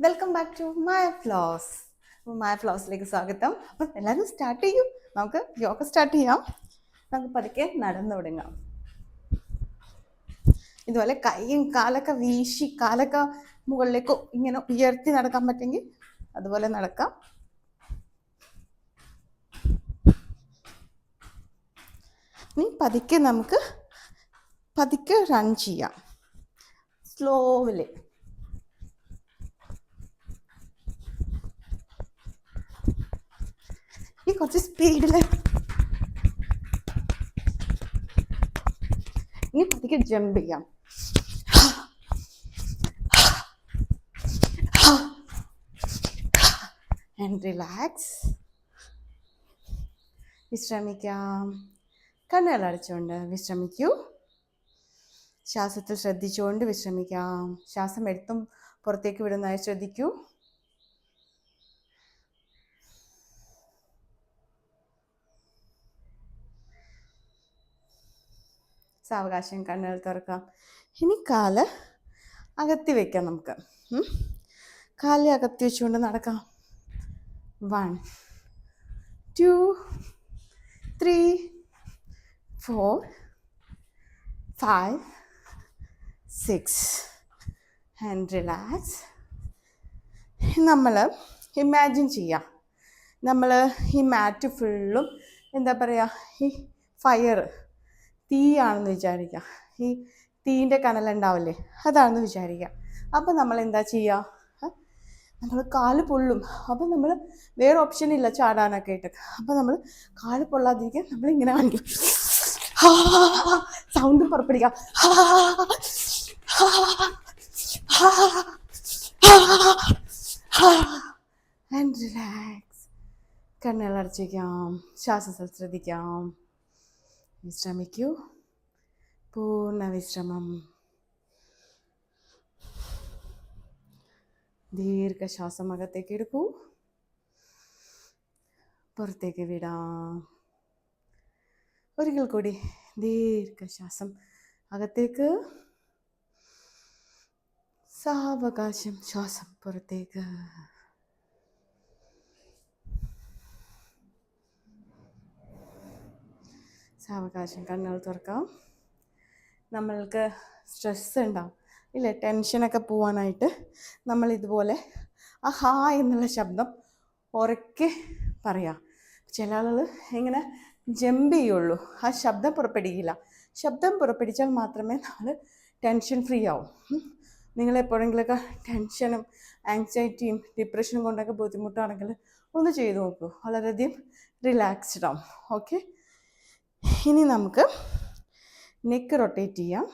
Welcome back to my flows. My ഫ്ലോസിലേക്ക് സ്വാഗതം. അപ്പം എല്ലാവരും സ്റ്റാർട്ട് ചെയ്യും. നമുക്ക് യോഗ സ്റ്റാർട്ട് ചെയ്യാം. നമുക്ക് പതുക്കെ നടന്നു തുടങ്ങാം. ഇതുപോലെ കൈയും കാലൊക്കെ വീശി കാലൊക്കെ മുകളിലേക്ക് ഇങ്ങനെ ഉയർത്തി നടക്കാൻ പറ്റുമെങ്കിൽ അതുപോലെ നടക്കാം. ഇനി പതുക്കെ നമുക്ക് പതുക്കെ റൺ ചെയ്യാം, സ്ലോവില്. ഈ കുറച്ച് സ്പീഡില്. ഇനി പതുക്കെ ജമ്പ് ചെയ്യാം. And relax. വിശ്രമിക്കാം. കണ്ണുകളടച്ചുകൊണ്ട് വിശ്രമിക്കൂ. ശ്വാസത്തിൽ ശ്രദ്ധിച്ചുകൊണ്ട് വിശ്രമിക്കാം. ശ്വാസം എടുത്തും പുറത്തേക്ക് വിടുന്നതായി ശ്രദ്ധിക്കൂ. സാവകാശം കണ്ണുകൾ തുറക്കാം. ഇനി കാല് അകത്തി വയ്ക്കാം. നമുക്ക് കാല് അകത്തി വെച്ചുകൊണ്ട് നടക്കാം. 1 2 3 4 5 6 ആൻഡ് റിലാക്സ്. നമ്മൾ ഇമാജിൻ ചെയ്യാം, നമ്മൾ ഈ മാറ്റ് ഫുള്ളും എന്താ പറയുക, ഈ ഫയർ തീയാണെന്ന് വിചാരിക്കുക. ഈ തീൻ്റെ കനലുണ്ടാവില്ലേ, അതാണെന്ന് വിചാരിക്കുക. അപ്പം നമ്മൾ എന്താ ചെയ്യുക, നമ്മൾ കാല് പൊള്ളും. അപ്പം നമ്മൾ വേറെ ഓപ്ഷൻ ഇല്ല ചാടാനൊക്കെ ആയിട്ട്. അപ്പം നമ്മൾ കാല് പൊള്ളാതിരിക്കാൻ നമ്മളിങ്ങനെ കാണിക്കും, സൗണ്ട് പുറപ്പെടുക, ആൻഡ് റിലാക്സ്. കണ്ണുകളടച്ചിരിക്കാം. ശ്വാസത്തിൽ ശ്രദ്ധിക്കാം. വിശ്രമിക്കൂ. പൂർണ്ണ വിശ്രമം. ദീർഘശ്വാസം അകത്തേക്ക് എടുക്കൂ, പുറത്തേക്ക് വിടാം. ഒരിക്കൽ കൂടി ദീർഘശ്വാസം അകത്തേക്ക്, സാവകാശം ശ്വാസം പുറത്തേക്ക്. സാവകാശം കണ്ണുകൾ തുറക്കാം. നമ്മൾക്ക് സ്ട്രെസ് ഉണ്ടാവും ഇല്ലേ, ടെൻഷനൊക്കെ പോവാനായിട്ട് നമ്മൾ ഇതുപോലെ ഹാ എന്നുള്ള ശബ്ദം ഉറക്കെ പറയാം. ചില ആളുകൾ ഇങ്ങനെ ജമ്പ് ചെയ്യുള്ളൂ, ആ ശബ്ദം പുറപ്പെടുകയില്ല. ശബ്ദം പുറപ്പെടുവിച്ചാൽ മാത്രമേ നമ്മൾ ടെൻഷൻ ഫ്രീ ആവും. നിങ്ങളെപ്പോഴെങ്കിലൊക്കെ ടെൻഷനും ആങ്സൈറ്റിയും ഡിപ്രഷനും കൊണ്ടൊക്കെ ബുദ്ധിമുട്ടാണെങ്കിൽ ഒന്ന് ചെയ്ത് നോക്കൂ, വളരെയധികം റിലാക്സ്ഡ് ആവും. ഓക്കെ, ഇനി നമുക്ക് നെക്ക് റൊട്ടേറ്റ് ചെയ്യാം.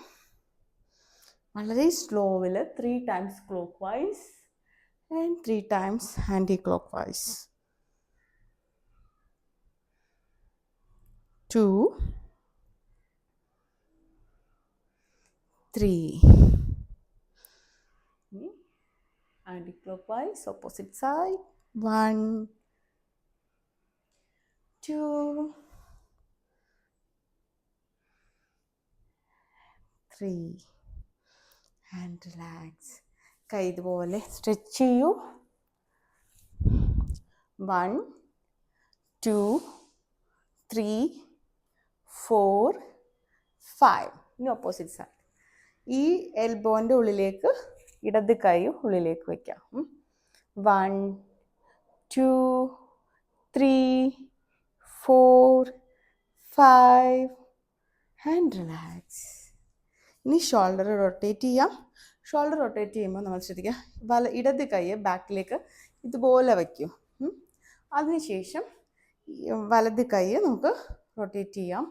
വളരെ സ്ലോവിൽ 3 times clockwise and 3 times anticlockwise. 2 3 anticlockwise opposite side. 1 2 3 and relax. കൈ ഇതുപോലെ സ്ട്രെച്ച് ചെയ്യൂ. 1 2 3 4 5. ഇനി ഓപ്പോസിറ്റ് സൈഡ്. ഈ എൽബോൻ്റെ ഉള്ളിലേക്ക് ഇടത് കൈ ഉള്ളിലേക്ക് വയ്ക്കാം. 1 2 3 4 5 ആൻഡ് റിലാക്സ്. ഇനി ഷോൾഡർ റൊട്ടേറ്റ് ചെയ്യാം. ഷോൾഡർ റൊട്ടേറ്റ് ചെയ്യുമ്പോൾ നമ്മൾ ശ്രദ്ധിക്കുക, ഇടത് കൈ ബാക്കിലേക്ക് ഇതുപോലെ വയ്ക്കും. അതിനുശേഷം വലത് കൈ നമുക്ക് റൊട്ടേറ്റ് ചെയ്യാം.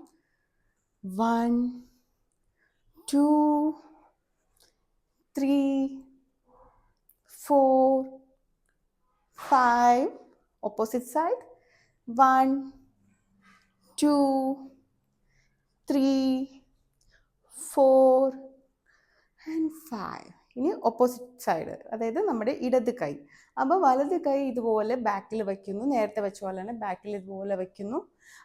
1 2 3 4 5. Opposite side. 1 2 3 4 and 5. ഇനി ഓപ്പോസിറ്റ് സൈഡ്, അതായത് നമ്മുടെ ഇടത് കൈ. അപ്പോൾ വലത് കൈ ഇതുപോലെ ബാക്കിൽ വയ്ക്കുന്നു, നേരത്തെ വെച്ച പോലെ തന്നെ ബാക്കിൽ ഇതുപോലെ വയ്ക്കുന്നു.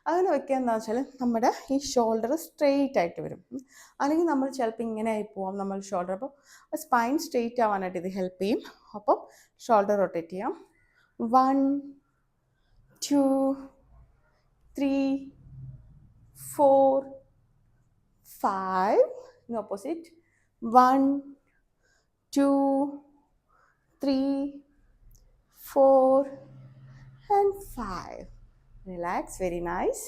അങ്ങനെ വയ്ക്കുക എന്താണെന്ന് വെച്ചാൽ നമ്മുടെ ഈ ഷോൾഡർ സ്ട്രെയിറ്റ് ആയിട്ട് വരും. അല്ലെങ്കിൽ നമ്മൾ ചിലപ്പോൾ ഇങ്ങനെ ആയി പോവാം നമ്മൾ ഷോൾഡർ. അപ്പോൾ സ്പൈൻ സ്ട്രെയിറ്റ് ആവാനായിട്ട് ഇത് ഹെൽപ്പ് ചെയ്യും. അപ്പം ഷോൾഡർ റൊട്ടേറ്റ് ചെയ്യാം. 1 2 3 4 5. in opposite. 1 2 3 4 and 5. Relax, very nice.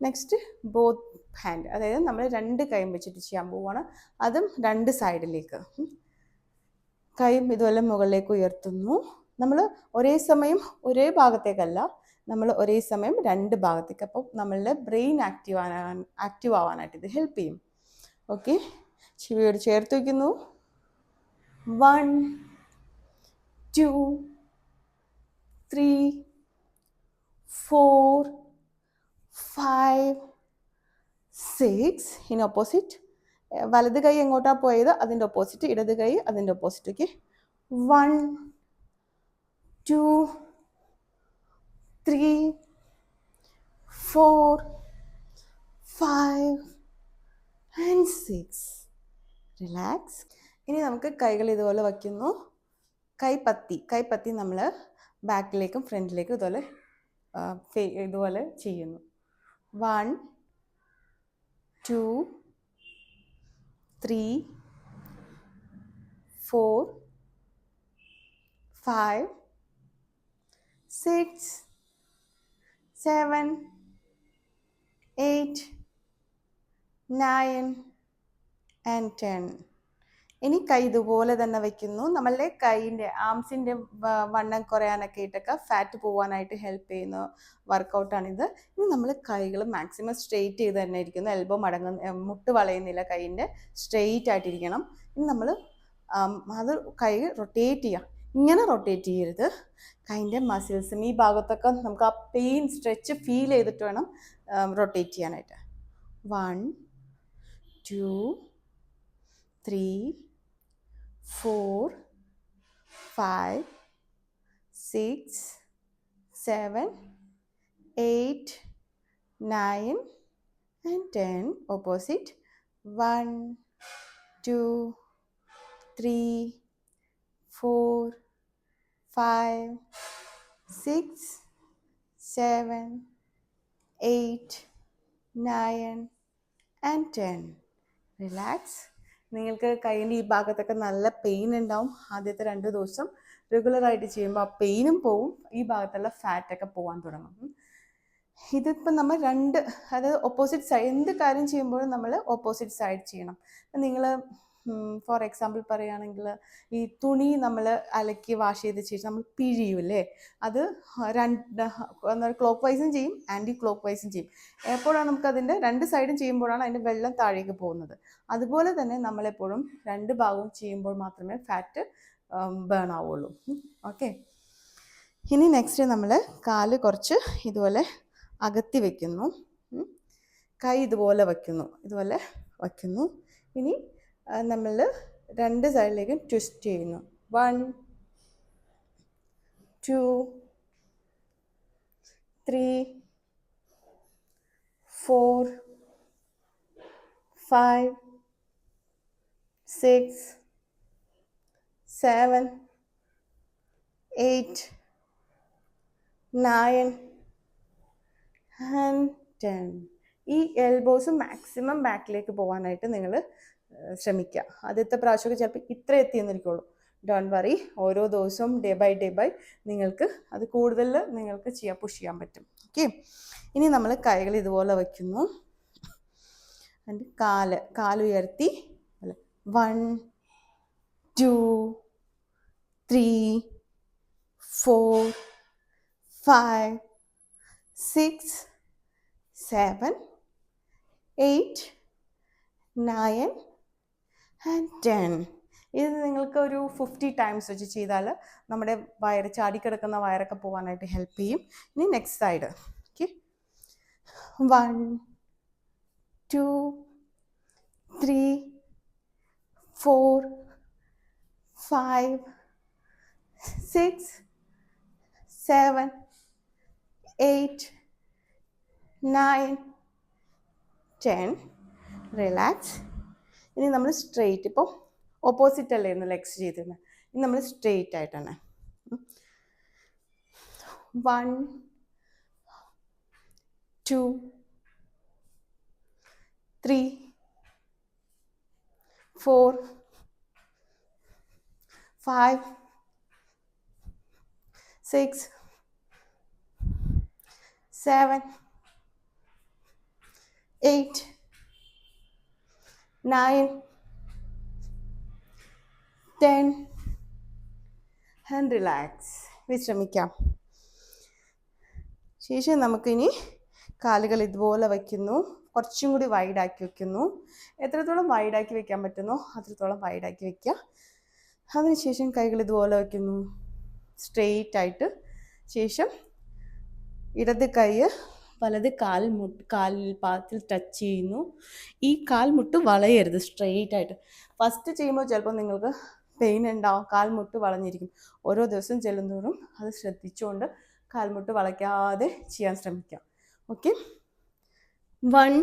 Next both hand, അതായത് നമ്മൾ രണ്ട് കൈയും വെച്ചിട്ട് ചെയ്യാൻ പോവുകയാണ്. അതും രണ്ട് സൈഡിലേക്ക്. കൈയും ഇതുപോലെ മുകളിലേക്ക് ഉയർത്തുന്നു. നമ്മൾ ഒരേ സമയം ഒരേ ഭാഗത്തേക്കല്ല, നമ്മൾ ഒരേ സമയം രണ്ട് ഭാഗത്തേക്ക്. അപ്പോൾ നമ്മളുടെ ബ്രെയിൻ ആക്റ്റീവ് ആവാനായിട്ട് ഇത് ഹെൽപ്പ് ചെയ്യും. ഓക്കെ, ചെവിയോട് ചേർത്ത് വയ്ക്കുന്നു. 1 2 3 4 5 6. In opposite. വലത് കൈ എങ്ങോട്ടാണ് പോയത് അതിൻ്റെ ഓപ്പോസിറ്റ്, ഇടത് കൈ അതിൻ്റെ ഓപ്പോസിറ്റ്. Okay, 1 2 3 4 5 and 6. റിലാക്സ്. ഇനി നമുക്ക് കൈകൾ ഇതുപോലെ വയ്ക്കുന്നു. കൈപ്പത്തി നമ്മൾ ബാക്കിലേക്കും ഫ്രണ്ടിലേക്കും ഇതുപോലെ ചെയ്യുന്നു. 1 2 3 4 5 6 7 8 9 and 10. ഇനി കൈ ഇതുപോലെ തന്നെ വയ്ക്കുന്നു. നമ്മളുടെ കൈയിൻ്റെ ആംസിൻ്റെ വണ്ണം കുറയാനൊക്കെ ഇട്ടൊക്കെ ഫാറ്റ് പോകാനായിട്ട് ഹെൽപ്പ് ചെയ്യുന്ന വർക്കൗട്ടാണിത്. ഇനി നമ്മൾ കൈകൾ മാക്സിമം സ്ട്രെയിറ്റ് ചെയ്ത് തന്നെ ഇരിക്കുന്നു. എൽബോ മുട്ട് വളയുന്നില്ല, കൈയിൻ്റെ സ്ട്രെയിറ്റ് ആയിട്ടിരിക്കണം. ഇനി നമ്മൾ അത് കൈ റൊട്ടേറ്റ് ചെയ്യാം. ഇങ്ങനെ റൊട്ടേറ്റ് ചെയ്യരുത്. കൈയിൻ്റെ മസിൽസും ഈ ഭാഗത്തൊക്കെ നമുക്ക് ആ പെയിൻ സ്ട്രെച്ച് ഫീൽ ചെയ്തിട്ട് വേണം റൊട്ടേറ്റ് ചെയ്യാനായിട്ട്. 1 2 3 4 5 6 7 8 9 and 10. Opposite. 1 2 3 4 5 6 7 8 9 and 10. റിലാക്സ്. നിങ്ങൾക്ക് കൈയിൻ്റെ ഈ ഭാഗത്തൊക്കെ നല്ല പെയിൻ ഉണ്ടാവും. ആദ്യത്തെ 2 ദിവസം റെഗുലറായിട്ട് ചെയ്യുമ്പോൾ ആ പെയിനും പോവും, ഈ ഭാഗത്തുള്ള ഫാറ്റൊക്കെ പോകാൻ തുടങ്ങും. ഇതിപ്പോൾ നമ്മൾ അതായത് ഓപ്പോസിറ്റ് സൈഡ്, എന്ത് കാര്യം ചെയ്യുമ്പോഴും നമ്മൾ ഓപ്പോസിറ്റ് സൈഡ് ചെയ്യണം. നിങ്ങൾ ഫോർ എക്സാമ്പിൾ പറയുകയാണെങ്കിൽ ഈ തുണി നമ്മൾ അലക്കി വാഷ് ചെയ്ത് ശേഷം നമ്മൾ പിഴിയൂല്ലേ, അത് ക്ലോക്ക് വൈസും ചെയ്യും ആൻറ്റി ക്ലോക്ക് വൈസും ചെയ്യും. എപ്പോഴാണ് നമുക്കതിൻ്റെ 2 സൈഡും ചെയ്യുമ്പോഴാണ് അതിൻ്റെ വെള്ളം താഴേക്ക് പോകുന്നത്. അതുപോലെ തന്നെ നമ്മളെപ്പോഴും 2 ഭാഗവും ചെയ്യുമ്പോൾ മാത്രമേ ഫാറ്റ് ബേൺ ആവുള്ളൂ. ഓക്കെ, ഇനി നെക്സ്റ്റ് നമ്മൾ കാല് കുറച്ച് ഇതുപോലെ അകത്തി വയ്ക്കുന്നു. കൈ ഇതുപോലെ വയ്ക്കുന്നു. ഇനി നമ്മൾ 2 സൈഡിലേക്കും ട്വിസ്റ്റ് ചെയ്യുന്നു. 1 2 3 4 5 6 7 8 9 and 10. ഈ എൽബോസ് മാക്സിമം ബാക്കിലേക്ക് പോകാനായിട്ട് നിങ്ങൾ ശ്രമിക്കുക. ആദ്യത്തെ പ്രാവശ്യമൊക്കെ ചിലപ്പോൾ ഇത്ര എത്തിയെന്നിരിക്കുള്ളൂ. ഡോണ്ട് വറി, ഓരോ ദിവസവും ഡേ ബൈ നിങ്ങൾക്ക് അത് കൂടുതൽ നിങ്ങൾക്ക് പുഷ് ചെയ്യാൻ പറ്റും. ഓക്കെ, ഇനി നമ്മൾ കൈകൾ ഇതുപോലെ വയ്ക്കുന്നു. കാല് ഉയർത്തി 1 2 3 4 5 6 7 8 9 and 10. ഇത് നിങ്ങൾക്ക് ഒരു 50 ടൈംസ് വെച്ച് ചെയ്താൽ നമ്മുടെ ചാടിക്കിടക്കുന്ന വയറൊക്കെ പോകാനായിട്ട് ഹെൽപ്പ് ചെയ്യും. ഇനി നെക്സ്റ്റ് സൈഡ്. ഓക്കെ, 1 2 3 4 5, 6, 7, 8, 9, 10. റിലാക്സ്. ഇനി നമ്മൾ സ്ട്രെയിറ്റ്, ഇപ്പോൾ ഓപ്പോസിറ്റ് അല്ലായിരുന്നു ലെഗ്സ് ചെയ്തിരുന്നത്, ഇനി നമ്മൾ സ്ട്രെയിറ്റ് ആയിട്ടാണ്. 1, 2, 3, 4, 5, 6, 7, 8, 9, 10. And relax. വിശ്രമിക്കാം. ശേഷം നമുക്കിനി കാലുകൾ ഇതുപോലെ വയ്ക്കുന്നു, കുറച്ചും കൂടി വൈഡാക്കി വയ്ക്കുന്നു. എത്രത്തോളം വൈഡാക്കി വയ്ക്കാൻ പറ്റുന്നോ അത്രത്തോളം വൈഡാക്കി വയ്ക്കുക. അതിനുശേഷം കൈകൾ ഇതുപോലെ വയ്ക്കുന്നു, സ്ട്രെയിറ്റ് ആയിട്ട്. ശേഷം ഇടത് കൈ വലത് കാലിൽ പാദത്തിൽ ടച്ച് ചെയ്യുന്നു. ഈ കാൽമുട്ട് വളയരുത്, സ്ട്രെയിറ്റ് ആയിട്ട്. ഫസ്റ്റ് ചെയ്യുമ്പോൾ ചിലപ്പോൾ നിങ്ങൾക്ക് പെയിൻ ഉണ്ടാവും, കാൽമുട്ട് വളഞ്ഞിരിക്കും. ഓരോ ദിവസം ചെല്ലുന്തോറും അത് ശ്രദ്ധിച്ചുകൊണ്ട് കാൽമുട്ട് വളയ്ക്കാതെ ചെയ്യാൻ ശ്രമിക്കാം. ഓക്കെ. 1,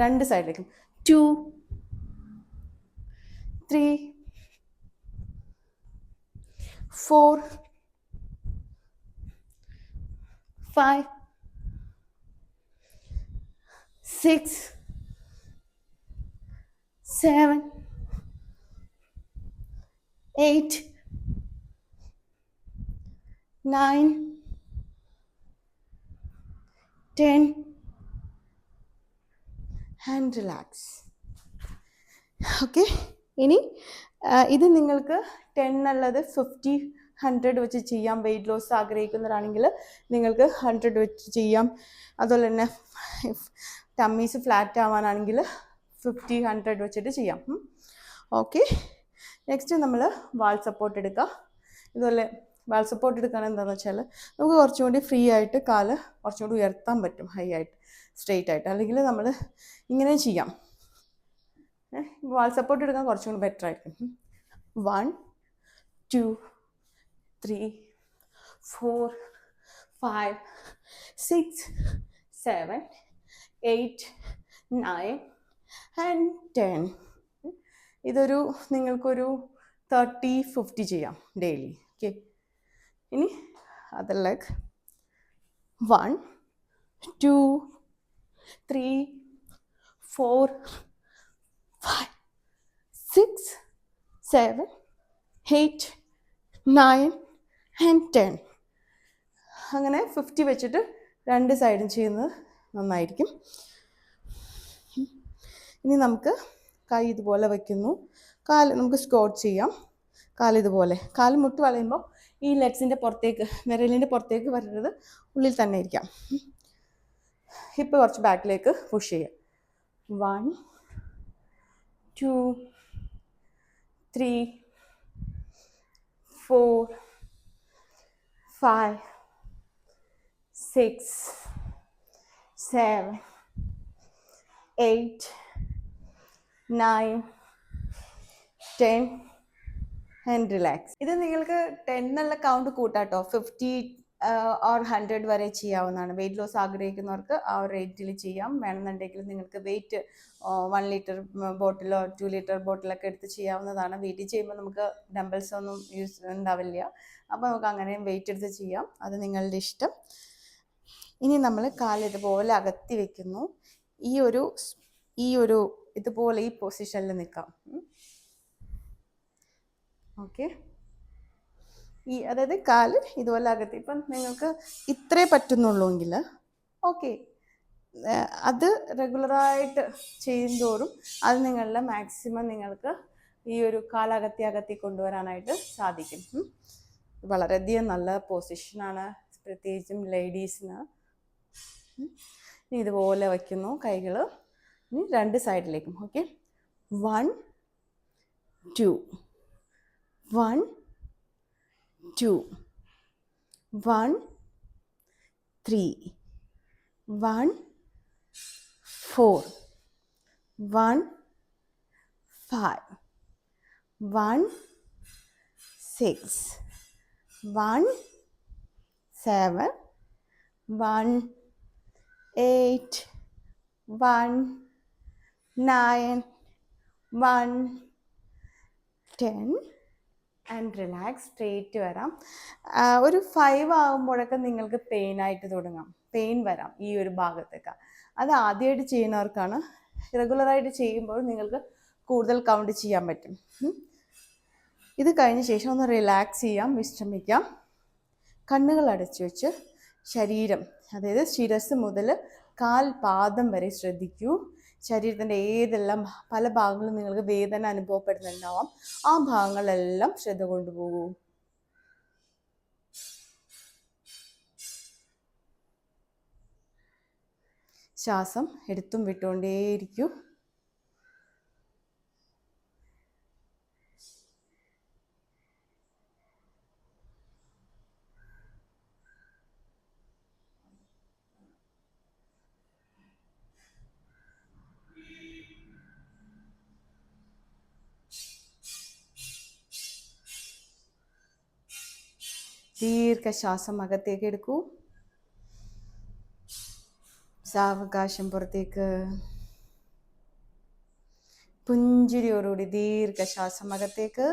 രണ്ട് സൈഡിലേക്കും. 2, 3, 4, 5, 6, 7, 8, 9, 10. And relax. ഓക്കെ. ഇനി ഇത് നിങ്ങൾക്ക് 10 ഉള്ളത് 50, 100 വെച്ച് ചെയ്യാം. വെയിറ്റ് ലോസ് ആഗ്രഹിക്കുന്നവരാണെങ്കിൽ നിങ്ങൾക്ക് 100 വെച്ച് ചെയ്യാം. അതുപോലെ തന്നെ ടമ്മീസ് ഫ്ലാറ്റ് ആവാനാണെങ്കിൽ 50, 100 വെച്ചിട്ട് ചെയ്യാം. ഓക്കെ. നെക്സ്റ്റ് നമ്മൾ വാൾ സപ്പോർട്ട് എടുക്കുക. ഇതുപോലെ വാൾ സപ്പോർട്ട് എടുക്കാൻ എന്താണെന്ന് വെച്ചാൽ നമുക്ക് കുറച്ചും കൂടി ഫ്രീ ആയിട്ട് കാല് കുറച്ചും കൂടി ഉയർത്താൻ പറ്റും, ഹൈ ആയിട്ട്, സ്ട്രെയിറ്റ് ആയിട്ട്. അല്ലെങ്കിൽ നമ്മൾ ഇങ്ങനെ ചെയ്യാം. വാൾ സപ്പോർട്ട് എടുക്കാൻ കുറച്ചും കൂടി ബെറ്റർ ആയിരിക്കും. 1, 2, 3, 4, 5, 6, 7, 8, 9 and 10. ഇതൊരു നിങ്ങൾക്കൊരു 30, 50 ചെയ്യാം ഡെയിലി. ഓക്കെ. ഇനി അതർ ലെഗ്. 1, 2, 3, 4, 5, 6, 7, 8, 9 and 10. അങ്ങനെ 50 വെച്ചിട്ട് രണ്ട് സൈഡും ചെയ്യുന്നത് നന്നായിരിക്കും. ഇനി നമുക്ക് കൈ ഇതുപോലെ വയ്ക്കുന്നു. കാല് നമുക്ക് സ്ക്വാട്ട് ചെയ്യാം. കാലിതുപോലെ, കാല് മുട്ട് വളയുമ്പോൾ ഈ ലെഗ്സിൻ്റെ പുറത്തേക്ക്, വിരലിൻ്റെ പുറത്തേക്ക് വരരുത്, ഉള്ളിൽ തന്നെ ഇരിക്കാം. ഹിപ്പ് കുറച്ച് ബാക്കിലേക്ക് പുഷ് ചെയ്യാം. 1, 2, 3, 4, 5, 6, 7, 8, 9, 10 and relax. ഇത് നിങ്ങൾക്ക് 10 എന്നുള്ള കൗണ്ട് കൂട്ടാട്ടോ. 50 or 100 വരെ ചെയ്യാവുന്നതാണ്. വെയിറ്റ് ലോസ് ആഗ്രഹിക്കുന്നവർക്ക് ആ ഒരു റേറ്റിൽ ചെയ്യാം. വേണമെന്നുണ്ടെങ്കിൽ നിങ്ങൾക്ക് വെയിറ്റ് 1 ലിറ്റർ ബോട്ടിലോ 2 ലിറ്റർ ബോട്ടിലൊക്കെ എടുത്ത് ചെയ്യാവുന്നതാണ്. വീട്ടിൽ ചെയ്യുമ്പോൾ നമുക്ക് ഡംബിൾസ് ഒന്നും യൂസ് ഉണ്ടാവില്ല. അപ്പോൾ നമുക്ക് അങ്ങനെയും വെയിറ്റ് എടുത്ത് ചെയ്യാം. അത് നിങ്ങളുടെ ഇഷ്ടം. ഇനി നമ്മൾ കാല് ഇതുപോലെ അകത്തി വെക്കുന്നു. ഈ ഒരു ഇതുപോലെ ഈ പൊസിഷനിൽ നിൽക്കാം. ഓക്കെ. അതായത് കാല് ഇതുപോലെ അകത്തി. ഇപ്പം നിങ്ങൾക്ക് ഇത്രേ പറ്റുന്നുള്ളൂവെങ്കിൽ ഓക്കെ, അത് റെഗുലറായിട്ട് ചെയ്യുന്തോറും അത് നിങ്ങളുടെ മാക്സിമം നിങ്ങൾക്ക് ഈ ഒരു കാലകത്തി കൊണ്ടുവരാനായിട്ട് സാധിക്കും. വളരെയധികം നല്ല പൊസിഷനാണ്, പ്രത്യേകിച്ചും ലേഡീസിന്. ഇതുപോലെ വയ്ക്കുന്നു കൈകൾ. ഇനി രണ്ട് സൈഡിലേക്കും. ഓക്കെ. 1, 2, 1, 2, 1, 3, 1, 4, 1, 5, 1 6 1 7 1 8 1 9 1 10 and relax. സ്ട്രേറ്റ് വരാം. ഒരു 5 ആകുമ്പോഴൊക്കെ നിങ്ങൾക്ക് പെയിനായിട്ട് തുടങ്ങാം, പെയിൻ വരാം ഈ ഒരു ഭാഗത്തൊക്കെ. അത് ആദ്യമായിട്ട് ചെയ്യുന്നവർക്കാണ്. റെഗുലറായിട്ട് ചെയ്യുമ്പോൾ നിങ്ങൾക്ക് കൂടുതൽ കൗണ്ട് ചെയ്യാൻ പറ്റും. ഇത് കഴിഞ്ഞ ശേഷം ഒന്ന് റിലാക്സ് ചെയ്യാം, വിശ്രമിക്കാം. കണ്ണുകൾ അടച്ചു വെച്ച് ശരീരം, അതായത് ശിരസ് മുതൽ കാൽ പാദം വരെ ശ്രദ്ധിക്കൂ. ശരീരത്തിൻ്റെ ഏതെല്ലാം പല ഭാഗങ്ങളും നിങ്ങൾക്ക് വേദന അനുഭവപ്പെടുന്നുണ്ടാവാം. ആ ഭാഗങ്ങളെല്ലാം ശ്രദ്ധ കൊണ്ടുപോകൂ. ശ്വാസം എടുത്തും വിട്ടുകൊണ്ടേയിരിക്കൂ. ദീർഘശ്വാസം അകത്തേക്ക് എടുക്കൂ. സാവകാശം പുറത്തേക്ക്. പുഞ്ചിരിയോടുകൂടി ദീർഘശ്വാസം അകത്തേക്ക്.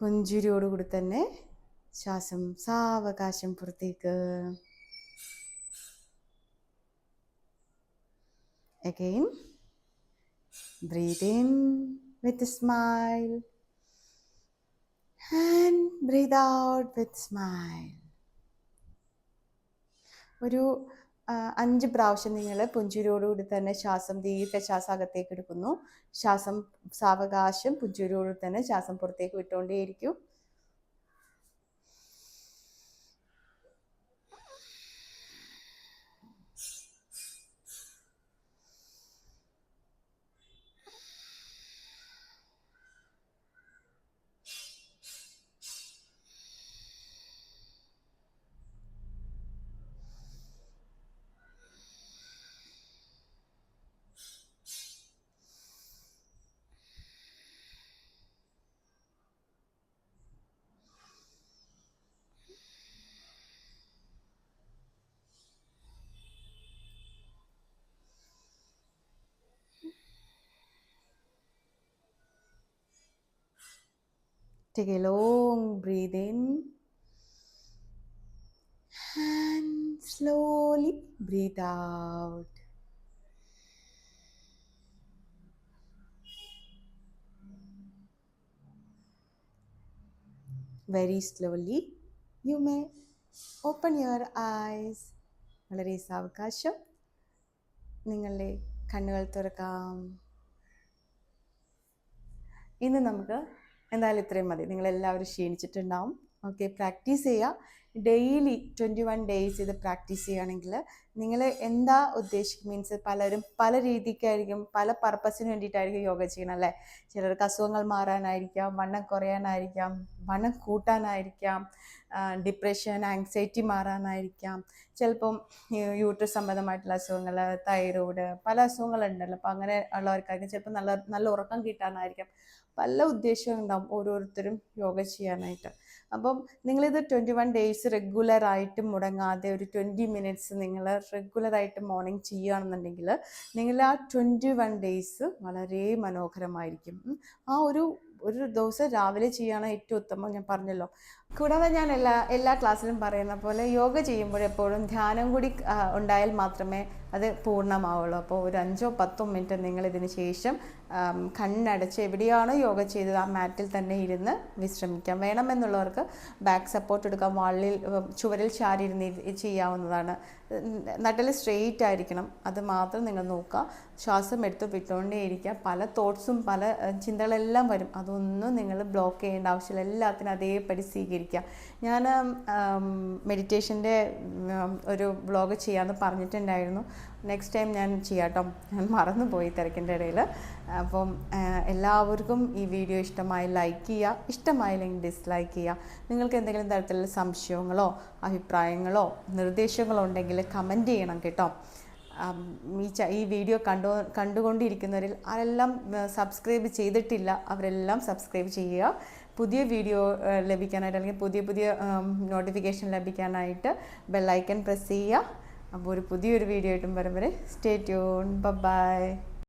പുഞ്ചിരിയോടുകൂടി തന്നെ ശ്വാസം സാവകാശം പുറത്തേക്ക്. Again, breathe in with a smile and breathe out with smile. ഒരു 5 പ്രാവശ്യം നിങ്ങൾ പുഞ്ചിരിയോടുകൂടി തന്നെ ശ്വാസം ദീർഘശ്വാസം അകത്തേക്ക് എടുക്കുന്നു. ശ്വാസം സാവകാശം പുഞ്ചിരിയോടുകൂടി തന്നെ ശ്വാസം പുറത്തേക്ക് വിട്ടുകൊണ്ടേയിരിക്കും. Take a long breathe in and slowly breathe out. Very slowly you may open your eyes. വളരെ സാവകാശം നിങ്ങളുടെ കണ്ണുകൾ തുറക്കാം. ഇന്ന് നമുക്ക് എന്തായാലും ഇത്രയും മതി. നിങ്ങളെല്ലാവരും ക്ഷീണിച്ചിട്ടുണ്ടാവും. ഓക്കെ, പ്രാക്ടീസ് ചെയ്യുക. ഡെയിലി 21 ഡേയ്സ് ഇത് പ്രാക്ടീസ് ചെയ്യുകയാണെങ്കിൽ നിങ്ങൾ എന്താ ഉദ്ദേശിക്കും, മീൻസ് പലരും പല രീതിക്കായിരിക്കും, പല പർപ്പസിന് വേണ്ടിയിട്ടായിരിക്കും യോഗ ചെയ്യണം അല്ലേ. ചിലർക്ക് അസുഖങ്ങൾ മാറാനായിരിക്കാം, വണ്ണം കുറയാനായിരിക്കാം, വണ്ണം കൂട്ടാനായിരിക്കാം, ഡിപ്രഷൻ ആങ്സൈറ്റി മാറാനായിരിക്കാം, ചിലപ്പം യൂട്രസ് സംബന്ധമായിട്ടുള്ള അസുഖങ്ങൾ, തൈറോയ്ഡ്, പല അസുഖങ്ങളുണ്ടല്ലോ. അപ്പോൾ അങ്ങനെ ഉള്ളവർക്കായിരിക്കും. ചിലപ്പോൾ നല്ല ഉറക്കം കിട്ടാനായിരിക്കാം. പല ഉദ്ദേശവും ഉണ്ടാവും ഓരോരുത്തരും യോഗ ചെയ്യാനായിട്ട്. അപ്പം നിങ്ങളിത് 21 ഡേയ്സ് റെഗുലറായിട്ട് മുടങ്ങാതെ ഒരു 20 മിനിറ്റ്സ് നിങ്ങൾ റെഗുലറായിട്ട് മോർണിംഗ് ചെയ്യുകയാണെന്നുണ്ടെങ്കിൽ നിങ്ങൾ ആ 21 ഡേയ്സ് വളരെ മനോഹരമായിരിക്കും. ആ ഒരു ദിവസം രാവിലെ ചെയ്യുകയാണ് ഏറ്റവും ഉത്തമം, ഞാൻ പറഞ്ഞല്ലോ. കൂടാതെ ഞാൻ എല്ലാ ക്ലാസ്സിലും പറയുന്ന പോലെ യോഗ ചെയ്യുമ്പോഴെപ്പോഴും ധ്യാനം കൂടി ഉണ്ടായാൽ മാത്രമേ അത് പൂർണ്ണമാവുള്ളൂ. അപ്പോൾ ഒരു 5-10 മിനിറ്റ് നിങ്ങളിതിന് ശേഷം കണ്ണടച്ച് എവിടെയാണോ യോഗ ചെയ്തത് ആ മാറ്റിൽ തന്നെ ഇരുന്ന് വിശ്രമിക്കാം. വേണമെന്നുള്ളവർക്ക് ബാക്ക് സപ്പോർട്ട് എടുക്കാം, ചുവരിൽ ചാരിയിരുന്ന് ചെയ്യാവുന്നതാണ്. നട്ടല് സ്ട്രെയിറ്റ് ആയിരിക്കണം, അത് മാത്രം നിങ്ങൾ നോക്കുക. ശ്വാസം എടുത്ത് വിട്ടുകൊണ്ടേയിരിക്കുക. പല തോട്ട്സും പല ചിന്തകളെല്ലാം വരും, അതൊന്നും നിങ്ങൾ ബ്ലോക്ക് ചെയ്യേണ്ട ആവശ്യമില്ല. എല്ലാത്തിനും അതേപടി സ്വീകരിക്കുക. ഞാൻ മെഡിറ്റേഷൻ്റെ ഒരു വ്ളോഗ് ചെയ്യാമെന്ന് പറഞ്ഞിട്ടുണ്ടായിരുന്നു. നെക്സ്റ്റ് ടൈം ഞാൻ ചെയ്യാം കേട്ടോ, ഞാൻ മറന്നുപോയി തിരക്കിൻ്റെ ഇടയിൽ. അപ്പം എല്ലാവർക്കും ഈ വീഡിയോ ഇഷ്ടമായി ലൈക്ക് ചെയ്യുക, ഇഷ്ടമായില്ലെങ്കിൽ ഡിസ്ലൈക്ക് ചെയ്യുക. നിങ്ങൾക്ക് എന്തെങ്കിലും തരത്തിലുള്ള സംശയങ്ങളോ അഭിപ്രായങ്ങളോ നിർദ്ദേശങ്ങളോ ഉണ്ടെങ്കിൽ കമൻറ്റ് ചെയ്യണം കേട്ടോ. ഈ വീഡിയോ കണ്ടുകൊണ്ടിരിക്കുന്നവരിൽ ആരെല്ലാം സബ്സ്ക്രൈബ് ചെയ്തിട്ടില്ല അവരെല്ലാം സബ്സ്ക്രൈബ് ചെയ്യുക. പുതിയ വീഡിയോ ലഭിക്കാനായിട്ട് അല്ലെങ്കിൽ പുതിയ നോട്ടിഫിക്കേഷൻ ലഭിക്കാനായിട്ട് ബെല്ലൈക്കൺ പ്രസ് ചെയ്യുക. അപ്പോൾ പുതിയൊരു വീഡിയോ ആയിട്ടും വരും വരെ സ്റ്റേ ട്യൂൺ. ബൈ.